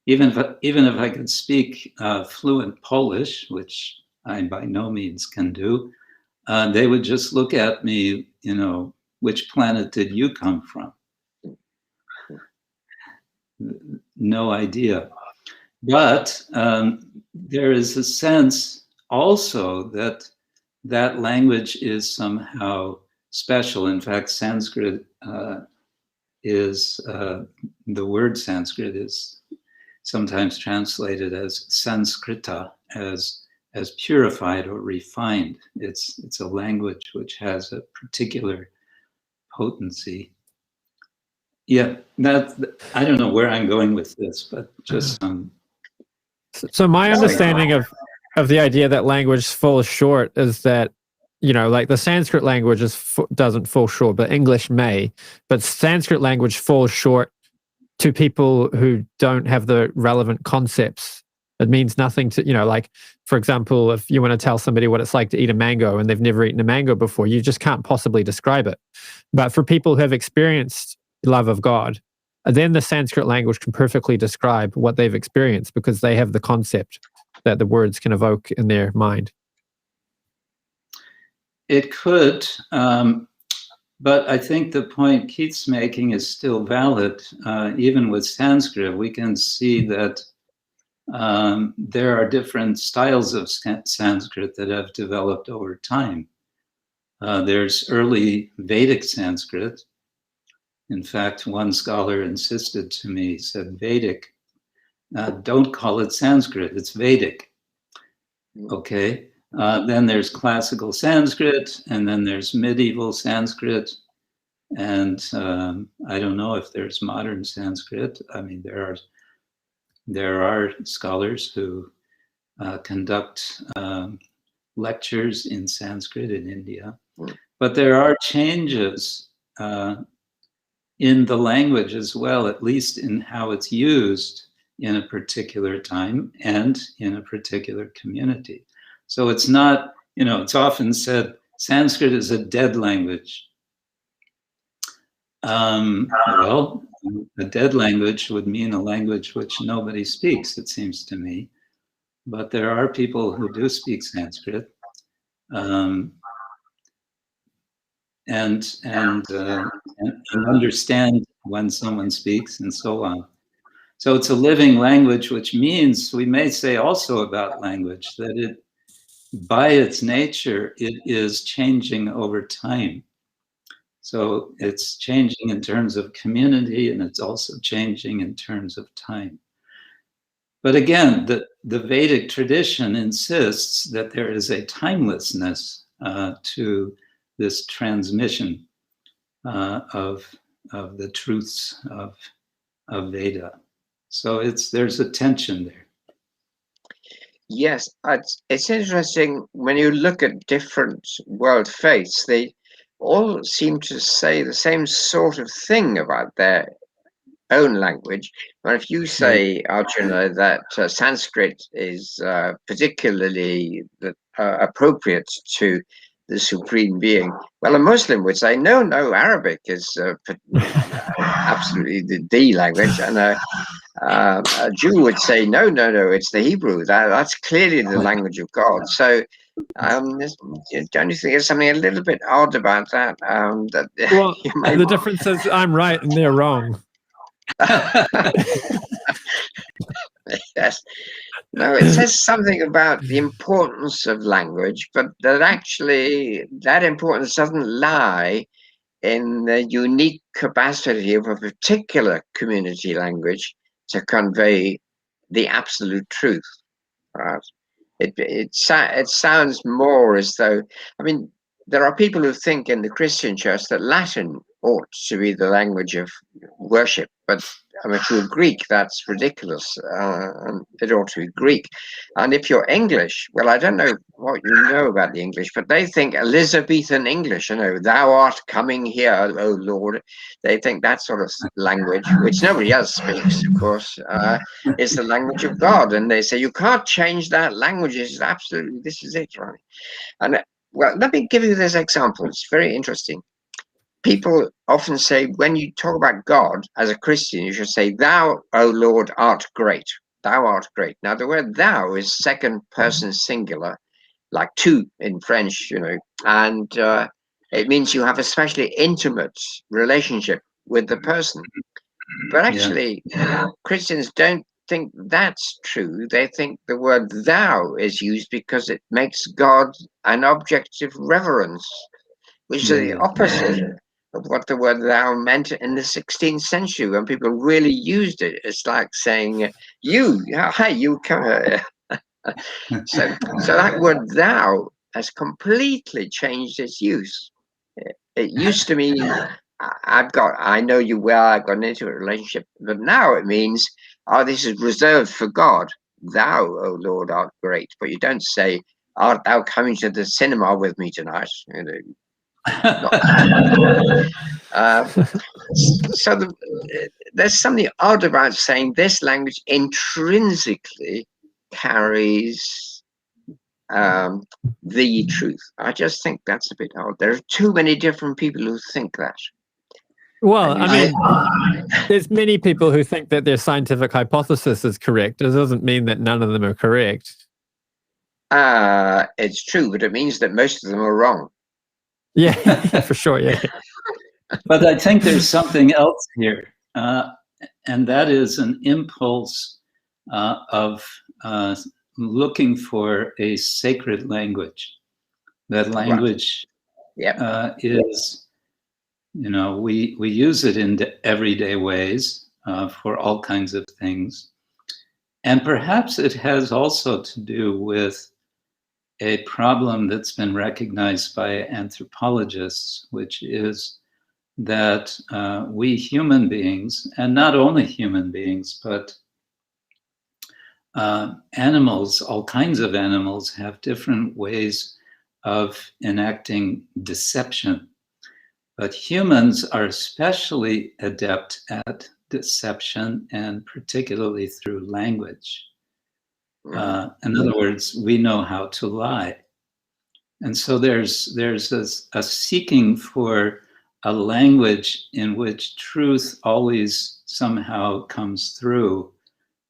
even if I could speak fluent Polish, which I by no means can do, they would just look at me, you know, which planet did you come from? No idea. But there is a sense also that that language is somehow special. In fact, Sanskrit is, the word Sanskrit is sometimes translated as Sanskrita, as purified or refined. It's a language which has a particular potency. Yeah, I don't know where I'm going with this, but just some. So my understanding of the idea that language falls short is that, you know, like the Sanskrit language doesn't fall short, but English may. But Sanskrit language falls short to people who don't have the relevant concepts. It means nothing to, you know, like, for example, if you want to tell somebody what it's like to eat a mango and they've never eaten a mango before, you just can't possibly describe it. But for people who have experienced love of God, then the Sanskrit language can perfectly describe what they've experienced because they have the concept that the words can evoke in their mind. It could, but I think the point Keith's making is still valid. Even with Sanskrit, we can see that there are different styles of Sanskrit that have developed over time. There's early Vedic Sanskrit. In fact, one scholar insisted to me, he said, Vedic, don't call it Sanskrit, it's Vedic. Okay, then there's classical Sanskrit, and then there's medieval Sanskrit, and I don't know if there's modern Sanskrit. I mean, there are scholars who conduct lectures in Sanskrit in India, but there are changes in the language as well, at least in how it's used in a particular time and in a particular community. So it's not, you know, it's often said Sanskrit is a dead language. Well, a dead language would mean a language which nobody speaks, it seems to me. But there are people who do speak Sanskrit. And understand when someone speaks and so on. So it's a living language, which means we may say also about language that it, by its nature, it is changing over time. So it's changing in terms of community, and it's also changing in terms of time. But again, the Vedic tradition insists that there is a timelessness to this transmission of the truths of Veda. So there's a tension there. Yes, it's interesting when you look at different world faiths, they all seem to say the same sort of thing about their own language. But if you say, Arjuna, that Sanskrit is particularly appropriate to the Supreme Being, well, a Muslim would say, no, Arabic is absolutely the language. And a Jew would say, no, it's the Hebrew. That's clearly the language of God. So don't you think there's something a little bit odd about that? Well, the difference is I'm right and they're wrong. Yes. No, it says something about the importance of language, but that actually that importance doesn't lie in the unique capacity of a particular community language to convey the absolute truth. Right? It sounds more as though, I mean, there are people who think in the Christian church that Latin ought to be the language of worship, but I'm a true Greek, that's ridiculous. And it ought to be Greek. And if you're English, well, I don't know what you know about the English, but they think Elizabethan English, thou art coming here, O Lord. They think that sort of language, which nobody else speaks, of course, is the language of God. And they say, you can't change that language. It's absolutely, this is it, right? And well, let me give you this example. It's very interesting. People often say, when you talk about God as a Christian, you should say, thou, O Lord, art great. Thou art great. Now, the word thou is second person singular, like tu in French, and it means you have a especially intimate relationship with the person. But actually, Christians don't think that's true. They think the word thou is used because it makes God an object of reverence, which is the opposite of what the word thou meant in the 16th century when people really used it. It's like saying, you, hey, you come here. So that word thou has completely changed its use. It used to mean, I know you well, I've got an intimate relationship, but now it means, this is reserved for God. Thou, O Lord, art great. But you don't say, art thou coming to the cinema with me tonight? So there's something odd about saying this language intrinsically carries the truth. I just think that's a bit odd. There are too many different people who think that. Well, I mean, there's many people who think that their scientific hypothesis is correct. It doesn't mean that none of them are correct. It's true, but it means that most of them are wrong. Yeah, for sure, yeah. But I think there's something else here, and that is an impulse of looking for a sacred language. That language is, we use it in everyday ways for all kinds of things. And perhaps it has also to do with a problem that's been recognized by anthropologists, which is that we human beings, and not only human beings, but animals, all kinds of animals, have different ways of enacting deception. But humans are especially adept at deception, and particularly through language. In other words, we know how to lie. And so there's a seeking for a language in which truth always somehow comes through,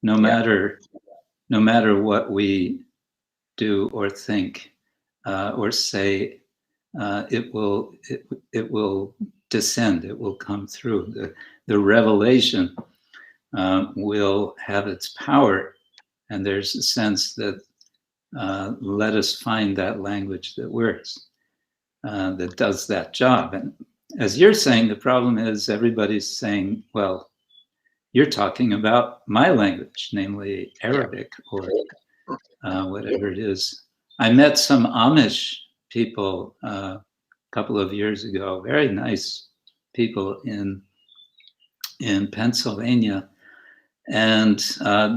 no matter what we do or think or say. It will descend. It will come through. The revelation will have its power, and there's a sense that let us find that language that works, that does that job. And as you're saying, the problem is everybody's saying, well, you're talking about my language, namely Arabic or whatever it is. I met some Amish people a couple of years ago, very nice people in Pennsylvania. And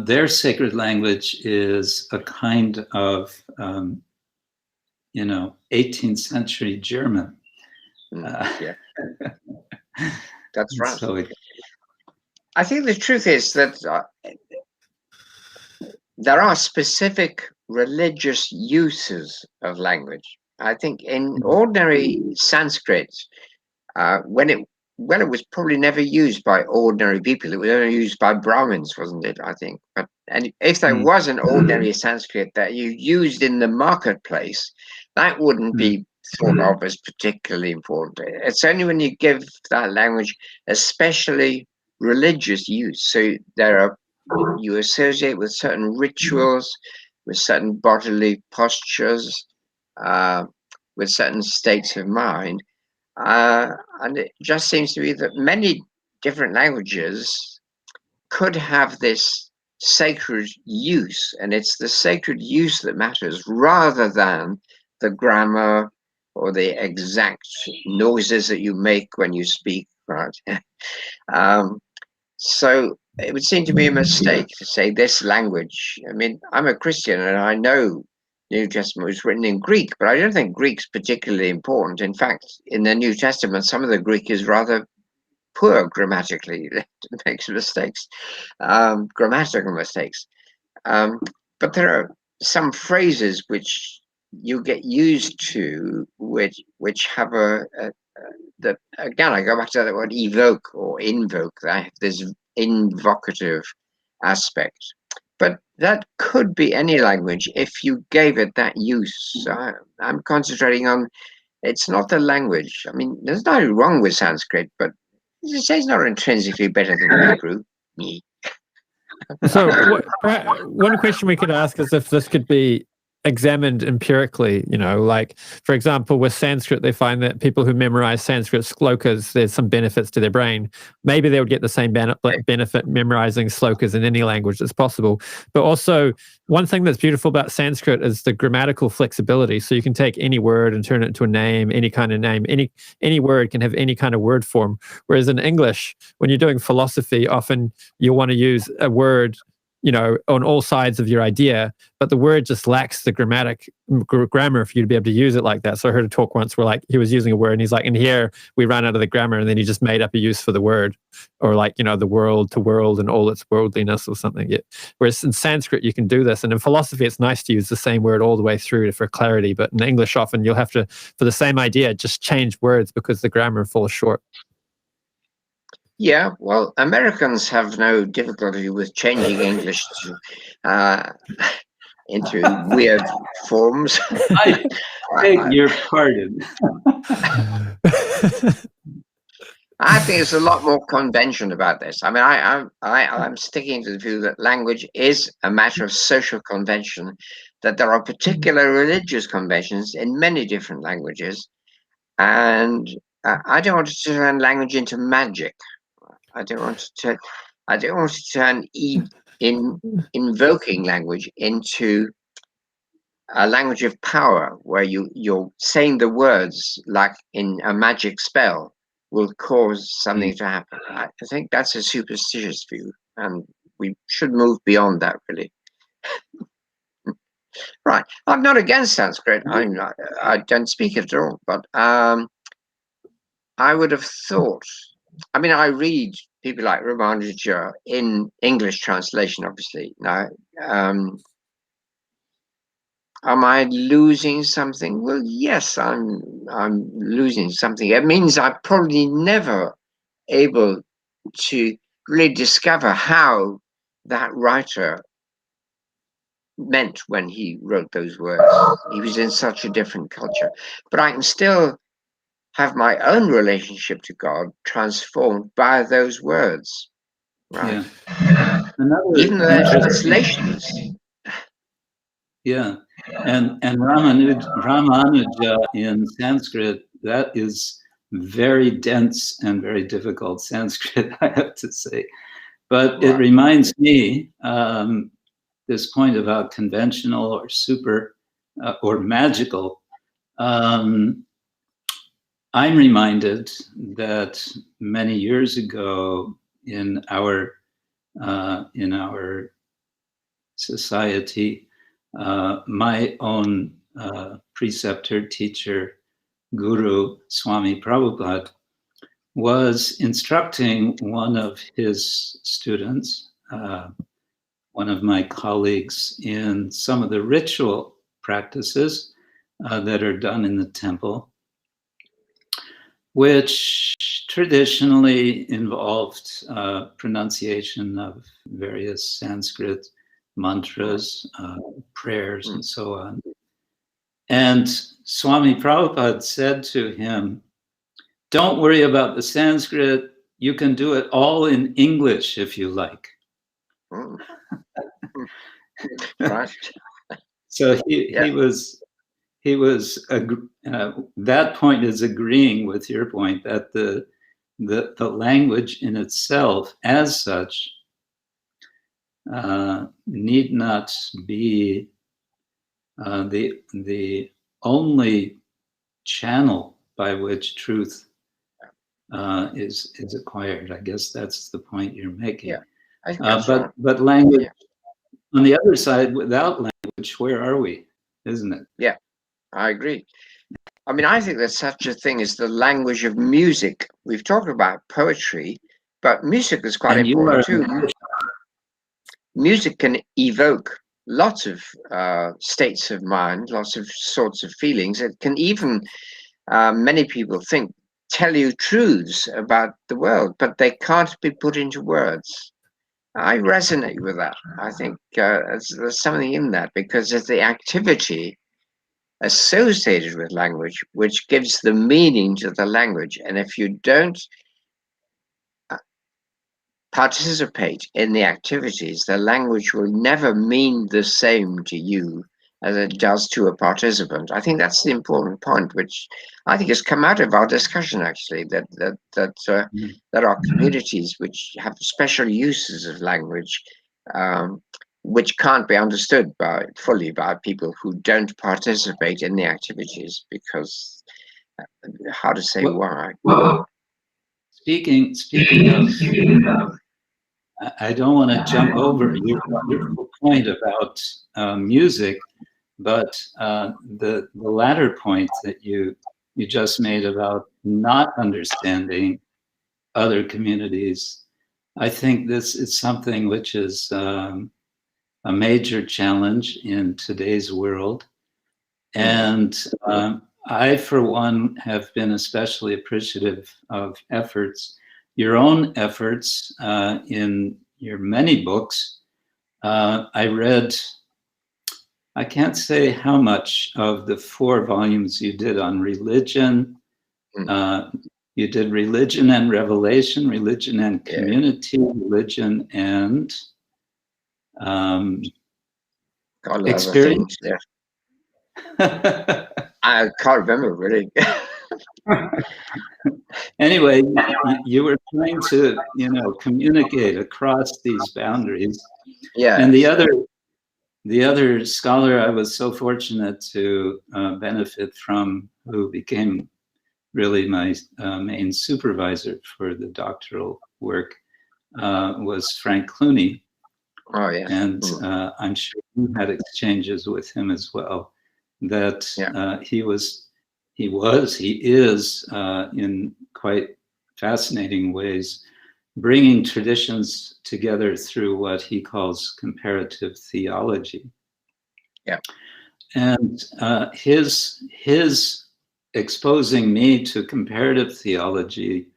their sacred language is a kind of, 18th century German. That's right. So I think the truth is that there are specific religious uses of language. I think in ordinary Sanskrit, when it was probably never used by ordinary people. It was only used by Brahmins, wasn't it? I think. And if there was an ordinary Sanskrit that you used in the marketplace, that wouldn't be thought of as particularly important. It's only when you give that language especially religious use. So you associate with certain rituals, with certain bodily postures, with certain states of mind. And it just seems to be that many different languages could have this sacred use, and it's the sacred use that matters rather than the grammar or the exact noises that you make when you speak, right? So it would seem to be a mistake to say this language. I mean, I'm a Christian and I know New Testament was written in Greek, but I don't think Greek's particularly important. In fact, in the New Testament, some of the Greek is rather poor grammatically. It makes mistakes, grammatical mistakes. But there are some phrases which you get used to, which have again, I go back to that word evoke or invoke. That this invocative aspect, but that could be any language if you gave it that use. So I'm concentrating on, it's not the language. I mean, there's nothing wrong with Sanskrit, but it's not intrinsically better than Hebrew. So one question we could ask is if this could be examined empirically, like, for example, with Sanskrit, they find that people who memorize Sanskrit slokas, there's some benefits to their brain. Maybe they would get the same benefit memorizing slokas in any language that's possible. But also, one thing that's beautiful about Sanskrit is the grammatical flexibility. So you can take any word and turn it into a name, any kind of name. Any word can have any kind of word form. Whereas in English, when you're doing philosophy, often you want to use a word on all sides of your idea, but the word just lacks the grammar for you to be able to use it like that. So I heard a talk once where he was using a word and he's like, and here we ran out of the grammar, and then he just made up a use for the word, or the world to world and all its worldliness or something. Whereas in Sanskrit, you can do this. And in philosophy, it's nice to use the same word all the way through for clarity. But in English, often you'll have to, for the same idea, just change words because the grammar falls short. Yeah, well, Americans have no difficulty with changing English into weird forms. I beg your pardon. I think there's a lot more convention about this. I mean, I'm sticking to the view that language is a matter of social convention, that there are particular religious conventions in many different languages, and I don't want to turn language into magic. I don't want to turn invoking language into a language of power, where you're saying the words like in a magic spell will cause something to happen. I think that's a superstitious view, and we should move beyond that, really. Right. I'm not against Sanskrit. I don't speak it at all, but I would have thought, I mean, I read people like Ramanuja in English translation, obviously. Now, am I losing something? Well, yes, I'm losing something. It means I'm probably never able to really discover how that writer meant when he wrote those words. He was in such a different culture. But I can still have my own relationship to God transformed by those words. Right. Yeah. Even though they're translations. Yeah. And Ramanuja in Sanskrit, that is very dense and very difficult Sanskrit, I have to say. But it reminds me, this point about conventional or super or magical. I'm reminded that many years ago in our society, my own preceptor, teacher, guru, Swami Prabhupada, was instructing one of his students, one of my colleagues, in some of the ritual practices that are done in the temple, which traditionally involved pronunciation of various Sanskrit mantras, prayers, and so on. And Swami Prabhupada said to him, "Don't worry about the Sanskrit. You can do it all in English if you like." Right. So he was that point is agreeing with your point that the language in itself, as such, need not be the only channel by which truth is acquired. I guess that's the point you're making. Yeah. I think that's right. But language, on the other side, without language, where are we? Isn't it? Yeah, I agree. I mean, I think there's such a thing as the language of music. We've talked about poetry, but music is quite And you important are too. Music can evoke lots of states of mind, lots of sorts of feelings. It can even, many people think, tell you truths about the world, but they can't be put into words. I resonate with that. I think there's something in that because it's the activity associated with language which gives the meaning to the language. And if you don't participate in the activities, the language will never mean the same to you as it does to a participant. I think that's the important point, which I think has come out of our discussion actually, that there are communities which have special uses of language, which can't be understood fully by people who don't participate in the activities, because how to say why? Speaking of, I don't want to jump over your point about music, but the latter point that you just made about not understanding other communities, I think this is something which is a major challenge in today's world. And I, for one, have been especially appreciative of your own efforts in your many books. I read, I can't say how much of the 4 volumes you did on religion. You did religion and revelation, religion and community, religion and experience. I can't remember really. Anyway, you were trying to, communicate across these boundaries. Yeah. And the other scholar I was so fortunate to benefit from, who became really my main supervisor for the doctoral work, was Frank Clooney. Oh, yeah. And I'm sure you had exchanges with him as well. That he is in quite fascinating ways bringing traditions together through what he calls comparative theology. Yeah. And his exposing me to comparative theology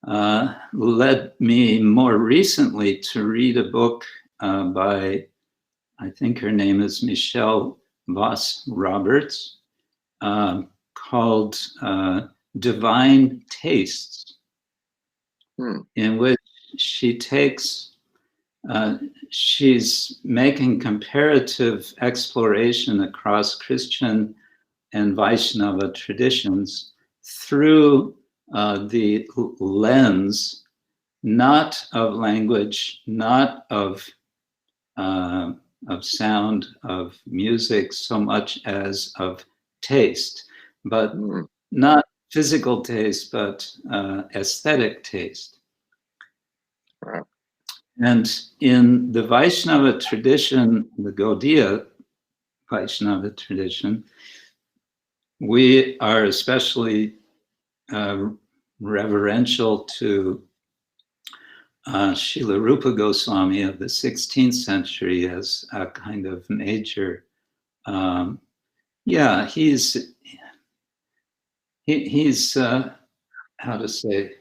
led me more recently to read a book by, I think her name is Michelle Voss Roberts, called Divine Tastes, in which she takes, she's making comparative exploration across Christian and Vaishnava traditions through the lens, not of language, not of sound, of music, so much as of taste, but not physical taste, but aesthetic taste. Wow. And in the Vaishnava tradition, the Gaudiya Vaishnava tradition, we are especially reverential to Srila Rupa Goswami of the 16th century as a kind of major, he's how to say,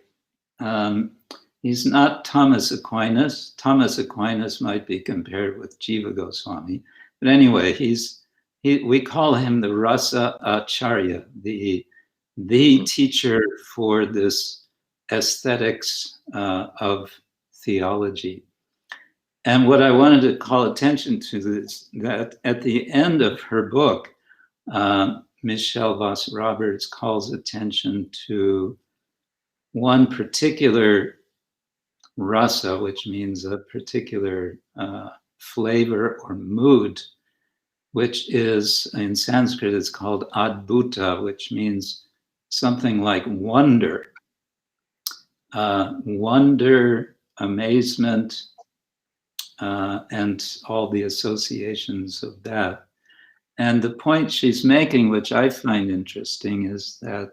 he's not Thomas Aquinas. Thomas Aquinas might be compared with Jiva Goswami, but anyway, we call him the Rasa Acharya, the teacher for this aesthetics of theology. And what I wanted to call attention to is that at the end of her book, Michelle Voss Roberts calls attention to one particular rasa, which means a particular flavor or mood, which is, in Sanskrit, it's called adbhuta, which means something like wonder. Wonder, amazement, and all the associations of that. And the point she's making, which I find interesting, is that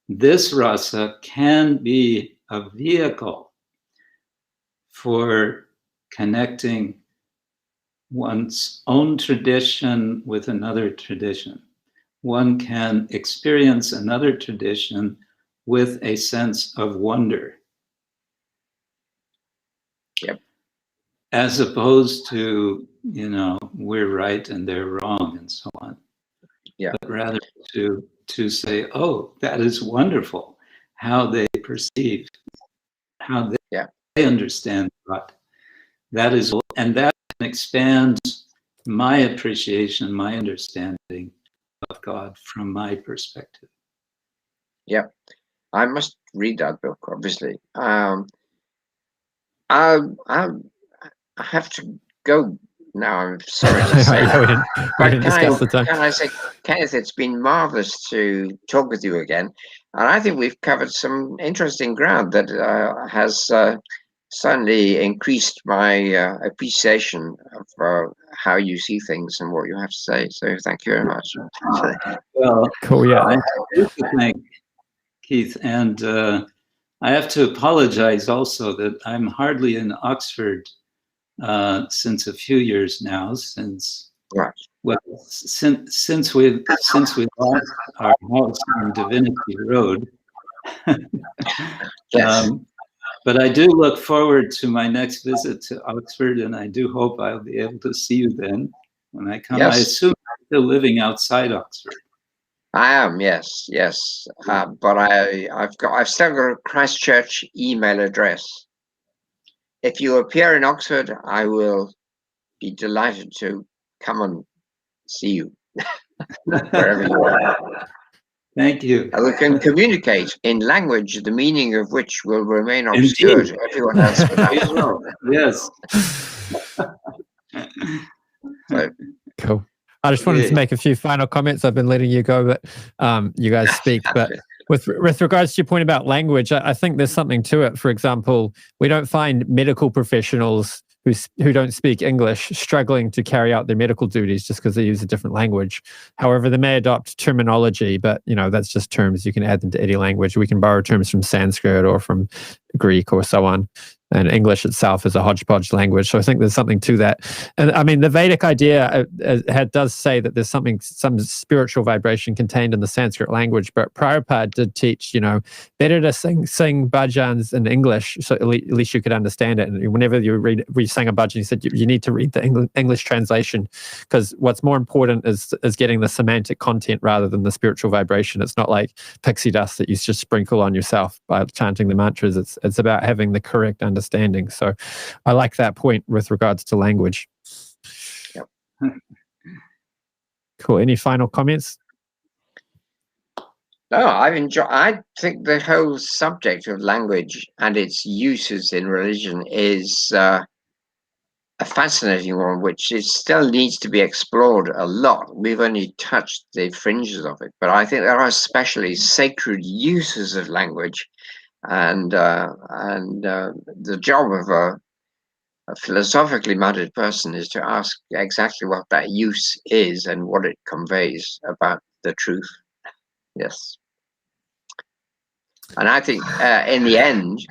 this rasa can be a vehicle for connecting one's own tradition with another tradition. One can experience another tradition with a sense of wonder. Yep. As opposed to, we're right and they're wrong and so on. Yeah. But rather to say, oh, that is wonderful, how they perceive, how they understand God. That is, and that expands my appreciation, my understanding of God from my perspective. Yeah, I must read that book, obviously. I have to go now. I'm sorry to say that. we didn't discuss the time. Can I say, Kenneth, it's been marvelous to talk with you again. And I think we've covered some interesting ground that has certainly increased my appreciation of how you see things and what you have to say. So thank you very much. Well, cool, yeah. I do thank Keith, and I have to apologize also that I'm hardly in Oxford since a few years now, since Right. Well, since we lost our house on Divinity Road. Yes. But I do look forward to my next visit to Oxford, and I do hope I'll be able to see you then when I come. Yes. I assume you're still living outside Oxford. I am, yes. But I've still got a Christchurch email address. If you appear in Oxford, I will be delighted to come and see you wherever you are. Thank you. And we can communicate in language, the meaning of which will remain obscure to everyone else. Yes. So, cool. I just wanted to make a few final comments. I've been letting you go, but you guys speak. But with regards to your point about language, I think there's something to it. For example, we don't find medical professionals who don't speak English struggling to carry out their medical duties just because they use a different language. However, they may adopt terminology, but that's just terms. You can add them to any language. We can borrow terms from Sanskrit or from Greek or so on. And English itself is a hodgepodge language. So I think there's something to that. And I mean, the Vedic idea does say that there's some spiritual vibration contained in the Sanskrit language, but Prabhupada did teach, better to sing bhajans in English, so at least you could understand it. And whenever you sang a bhajan, he said you need to read the English translation, because what's more important is getting the semantic content rather than the spiritual vibration. It's not like pixie dust that you just sprinkle on yourself by chanting the mantras. It's about having the correct understanding. So I like that point with regards to language. Yep. Cool. Any final comments? No, I think the whole subject of language and its uses in religion is a fascinating one, which still needs to be explored a lot. We've only touched the fringes of it, but I think there are especially sacred uses of language. And the job of a philosophically minded person is to ask exactly what that use is and what it conveys about the truth. Yes. And I think in the end,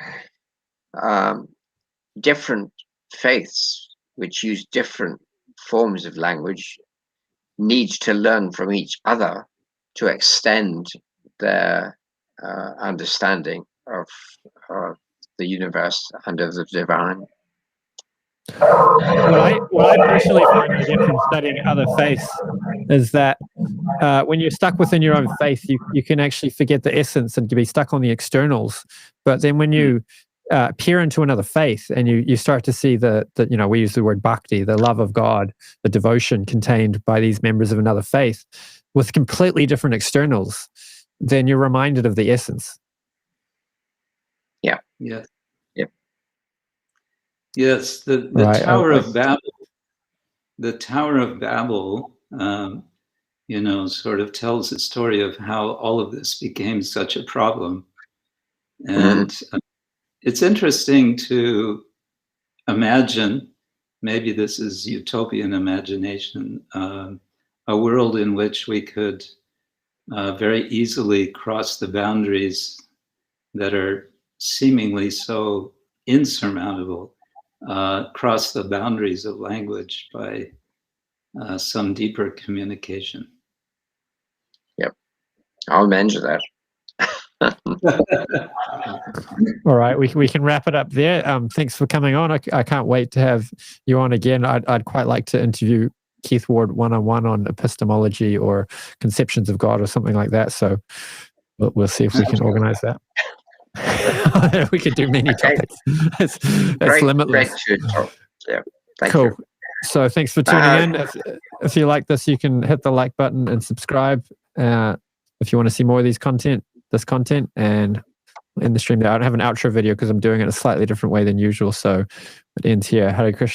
different faiths which use different forms of language need to learn from each other to extend their understanding of the universe and of the divine. What I personally find I get from studying other faiths is that when you're stuck within your own faith, you can actually forget the essence and be stuck on the externals. But then when you peer into another faith and you start to see the we use the word bhakti, the love of God, the devotion contained by these members of another faith with completely different externals, then you're reminded of the essence. Yeah. Yes. Yep. Yes. The right. Tower of Babel. The Tower of Babel, sort of tells the story of how all of this became such a problem. And it's interesting to imagine maybe this is utopian imagination, a world in which we could very easily cross the boundaries that are seemingly so insurmountable, cross the boundaries of language by some deeper communication. Yep, I'll mention that. All right, we can wrap it up there. Thanks for coming on. I can't wait to have you on again. I'd quite like to interview Keith Ward one-on-one on epistemology or conceptions of God or something like that. So we'll see if we can organize that. We could do many topics. It's limitless. Great talk. Yeah, thank cool. you. So thanks for tuning in. If you like this, you can hit the like button and subscribe. If you want to see more of this content, and in the stream there, I don't have an outro video because I'm doing it a slightly different way than usual. So it ends here. Hare Krishna.